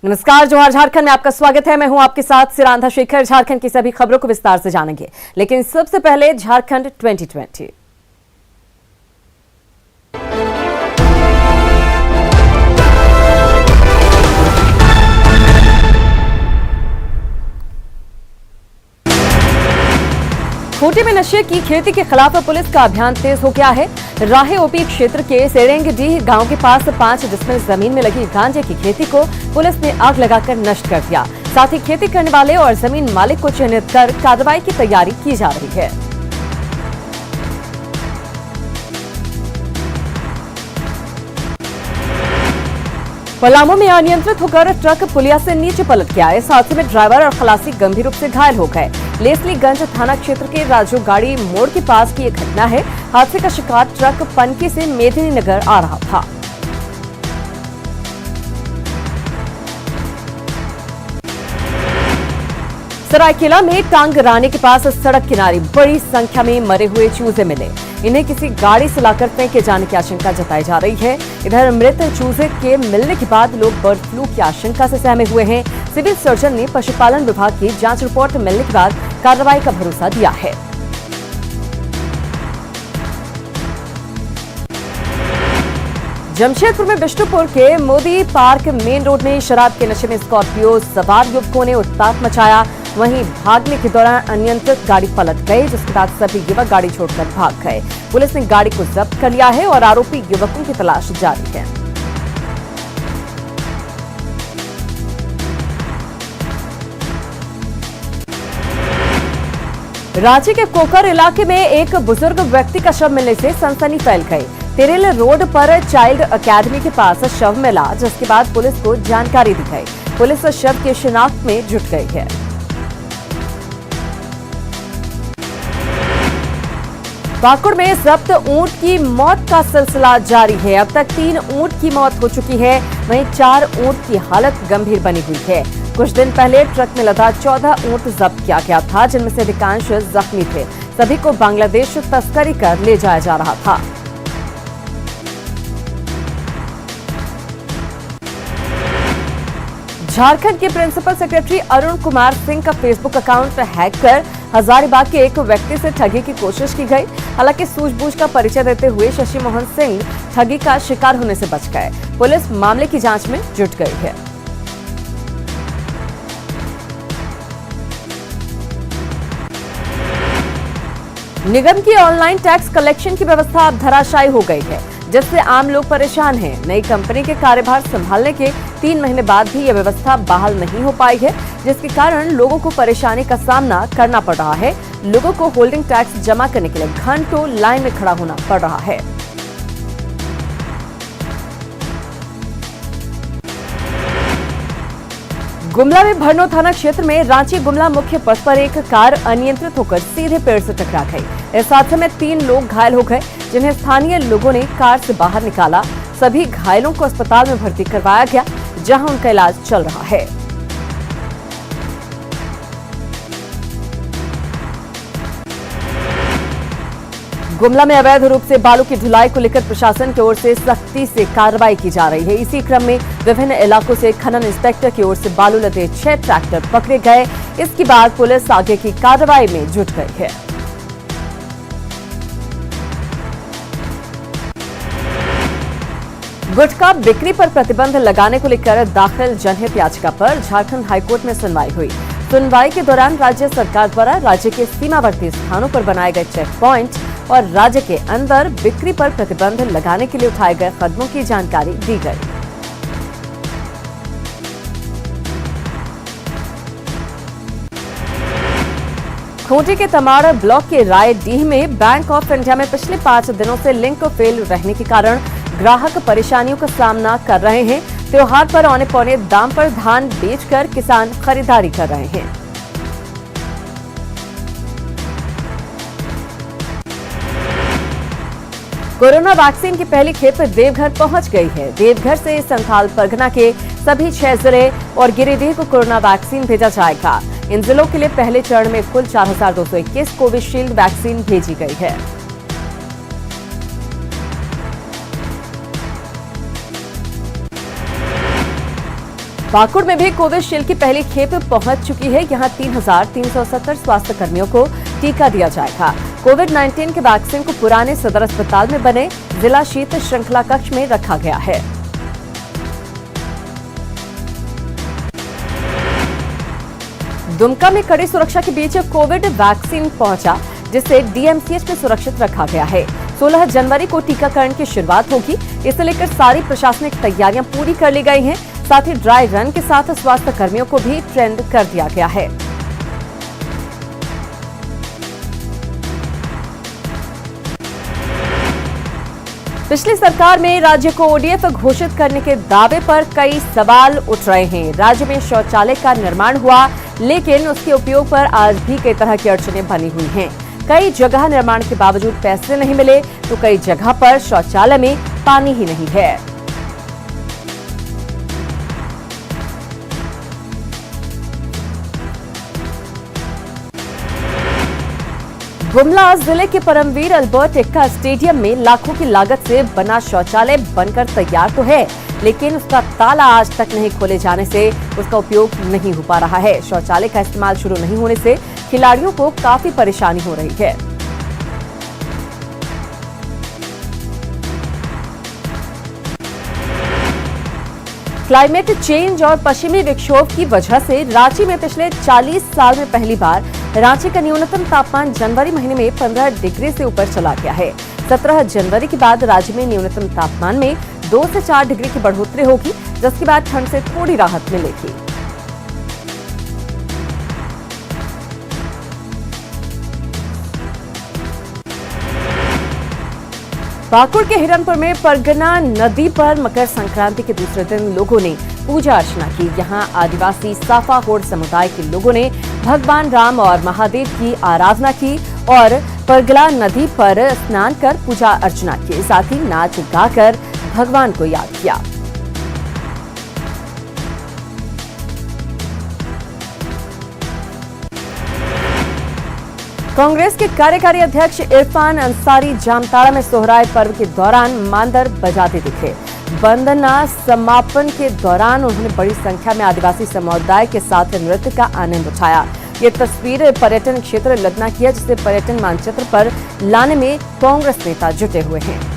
नमस्कार, जोहार झारखंड में आपका स्वागत है। मैं हूं आपके साथ सिरांधा शेखर। झारखंड की सभी खबरों को विस्तार से जानेंगे, लेकिन सबसे पहले झारखंड 2020। खूंटी में नशे की खेती के खिलाफ पुलिस का अभियान तेज हो गया है। राहे ओपी क्षेत्र के सेरेंगडीह गांव के पास 5 डिसमिल जमीन में लगी गांजे की खेती को पुलिस ने आग लगाकर नष्ट कर दिया। साथ ही खेती करने वाले और जमीन मालिक को चिन्हित कर कार्रवाई की तैयारी की जा रही है। पलामू में अनियंत्रित होकर ट्रक पुलिया से नीचे पलट गया। इस हादसे में ड्राइवर और खलासी गंभीर रूप से घायल हो गए। लेसलीगंज थाना क्षेत्र के राजू गाड़ी मोड़ के पास की यह घटना है। हादसे का शिकार ट्रक पनकी से मेदिनीनगर आ रहा था। सरायकेला में टांगरानी के पास सड़क किनारे बड़ी संख्या में मरे हुए चूजे मिले। इन्हें किसी गाड़ी से लाकर फेंके जाने की आशंका जताई जा रही है। इधर मृत चूजे के मिलने के बाद लोग बर्ड फ्लू की आशंका से सहमे हुए हैं। सिविल सर्जन ने पशुपालन विभाग की जांच रिपोर्ट मिलने के बाद कार्रवाई का भरोसा दिया है। जमशेदपुर में विष्णुपुर के मोदी पार्क मेन रोड में शराब के नशे में स्कॉर्पियो सवार युवकों ने उत्पात मचाया। वहीं भागने के दौरान अनियंत्रित गाड़ी पलट गई, जिसके बाद सभी युवक गाड़ी छोड़कर भाग गए। पुलिस ने गाड़ी को जब्त कर लिया है और आरोपी युवकों की तलाश जारी है। रांची के कोकर इलाके में एक बुजुर्ग व्यक्ति का शव मिलने से सनसनी फैल गई। तेरेल रोड पर चाइल्ड अकेडमी के पास शव मिला, जिसके बाद पुलिस को जानकारी दी गई। पुलिस शव की शिनाख्त में जुट गई है। पाकुड़ में जब्त ऊंट की मौत का सिलसिला जारी है। अब तक 3 ऊंट की मौत हो चुकी है, वहीं 4 ऊंट की हालत गंभीर बनी हुई है। कुछ दिन पहले ट्रक में लदा 14 ऊंट जब्त किया गया था, जिनमें से अधिकांश जख्मी थे। सभी को बांग्लादेश तस्करी कर ले जाया जा रहा था। झारखंड के प्रिंसिपल सेक्रेटरी अरुण कुमार सिंह का फेसबुक अकाउंट हैक कर हजारीबाग के एक व्यक्ति से ठगी की कोशिश की गई। हालांकि सूझबूझ का परिचय देते हुए शशि मोहन सिंह ठगी का शिकार होने से बच गए। पुलिस मामले की जांच में जुट गई है। निगम की ऑनलाइन टैक्स कलेक्शन की व्यवस्था अब धराशायी हो गई है, जिससे आम लोग परेशान हैं। नई कंपनी के कार्यभार संभालने के 3 महीने बाद भी यह व्यवस्था बहाल नहीं हो पाई है, जिसके कारण लोगों को परेशानी का सामना करना पड़ रहा है। लोगों को होल्डिंग टैक्स जमा करने के लिए घंटों लाइन में खड़ा होना पड़ रहा है। गुमला में भरनो थाना क्षेत्र में रांची गुमला मुख्य पथ पर एक कार अनियंत्रित होकर सीधे पेड़ से टकरा गई। इस हादसे में 3 लोग घायल हो गए, जिन्हें स्थानीय लोगों ने कार से बाहर निकाला। सभी घायलों को अस्पताल में भर्ती करवाया गया, जहां उनका इलाज चल रहा है। गुमला में अवैध रूप से बालू की ढुलाई को लेकर प्रशासन की ओर से सख्ती से कार्रवाई की जा रही है। इसी क्रम में विभिन्न इलाकों से खनन इंस्पेक्टर की ओर से बालू लदे 6 ट्रैक्टर पकड़े गए। इसके बाद पुलिस आगे की कार्रवाई में जुट गई है। गुटखा बिक्री पर प्रतिबंध लगाने को लेकर दाखिल जनहित याचिका पर झारखंड हाईकोर्ट में सुनवाई हुई। सुनवाई के दौरान राज्य सरकार द्वारा राज्य के सीमावर्ती स्थानों पर बनाए गए चेक पॉइंट और राज्य के अंदर बिक्री पर प्रतिबंध लगाने के लिए उठाए गए कदमों की जानकारी दी गई। खूंटी के तमाड़ ब्लॉक के रायडीह में बैंक ऑफ इंडिया में पिछले 5 दिनों से लिंक फेल रहने के कारण ग्राहक परेशानियों का सामना कर रहे हैं। त्योहार पर औने पौने दाम पर धान बेचकर किसान खरीदारी कर रहे हैं। कोरोना वैक्सीन की पहली खेप देवघर पहुंच गई है। देवघर से संथाल परगना के सभी 6 जिले और गिरिडीह को कोरोना वैक्सीन भेजा जाएगा। इन जिलों के लिए पहले चरण में कुल 4221 कोविशील्ड वैक्सीन भेजी गई है। पाकुड़ में भी कोविशील्ड की पहली खेप पहुंच चुकी है। यहां 3,370 स्वास्थ्य कर्मियों को टीका दिया जाएगा। कोविड-19 के वैक्सीन को पुराने सदर अस्पताल में बने जिला शीत श्रृंखला कक्ष में रखा गया है। दुमका में कड़ी सुरक्षा के बीच कोविड वैक्सीन पहुंचा, जिसे डीएमसीएच में सुरक्षित रखा गया है। 16 जनवरी को टीकाकरण की शुरुआत होगी। इसे लेकर सारी प्रशासनिक तैयारियां पूरी कर ली गई हैं। साथ ही ड्राई रन के साथ स्वास्थ्य कर्मियों को भी ट्रेंड कर दिया गया है। पिछली सरकार में राज्य को ओडीएफ घोषित करने के दावे पर कई सवाल उठ रहे हैं। राज्य में शौचालय का निर्माण हुआ, लेकिन उसके उपयोग पर आज भी कई तरह की अड़चनें बनी हुई हैं। कई जगह निर्माण के बावजूद पैसे नहीं मिले, तो कई जगह पर शौचालय में पानी ही नहीं है। गुमला जिले के परमवीर अल्बर्ट एक्का स्टेडियम में लाखों की लागत से बना शौचालय बनकर तैयार तो है, लेकिन उसका ताला आज तक नहीं खोले जाने से उसका उपयोग नहीं हो पा रहा है। शौचालय का इस्तेमाल शुरू नहीं होने से खिलाड़ियों को काफी परेशानी हो रही है। क्लाइमेट चेंज और पश्चिमी विक्षोभ की वजह से रांची में पिछले 40 साल में पहली बार रांची का न्यूनतम तापमान जनवरी महीने में 15 डिग्री से ऊपर चला गया है। 17 जनवरी के बाद राज्य में न्यूनतम तापमान में 2 से 4 डिग्री की बढ़ोतरी होगी, जिसके बाद ठंड से थोड़ी राहत मिलेगी। पाकुड़ के हिरनपुर में परगना नदी पर मकर संक्रांति के दूसरे दिन लोगों ने पूजा अर्चना की। यहां आदिवासी साफा होड़ समुदाय के लोगों ने भगवान राम और महादेव की आराधना की और परगला नदी पर स्नान कर पूजा अर्चना की। साथ ही नाच गाकर भगवान को याद किया। कांग्रेस के कार्यकारी अध्यक्ष इरफान अंसारी जामताड़ा में सोहराय पर्व के दौरान मांदर बजाते दिखे। वंदना समापन के दौरान उन्होंने बड़ी संख्या में आदिवासी समुदाय के साथ नृत्य का आनंद उठाया। ये तस्वीर पर्यटन क्षेत्र लदना की है, जिसे पर्यटन मानचित्र पर लाने में कांग्रेस नेता जुटे हुए हैं।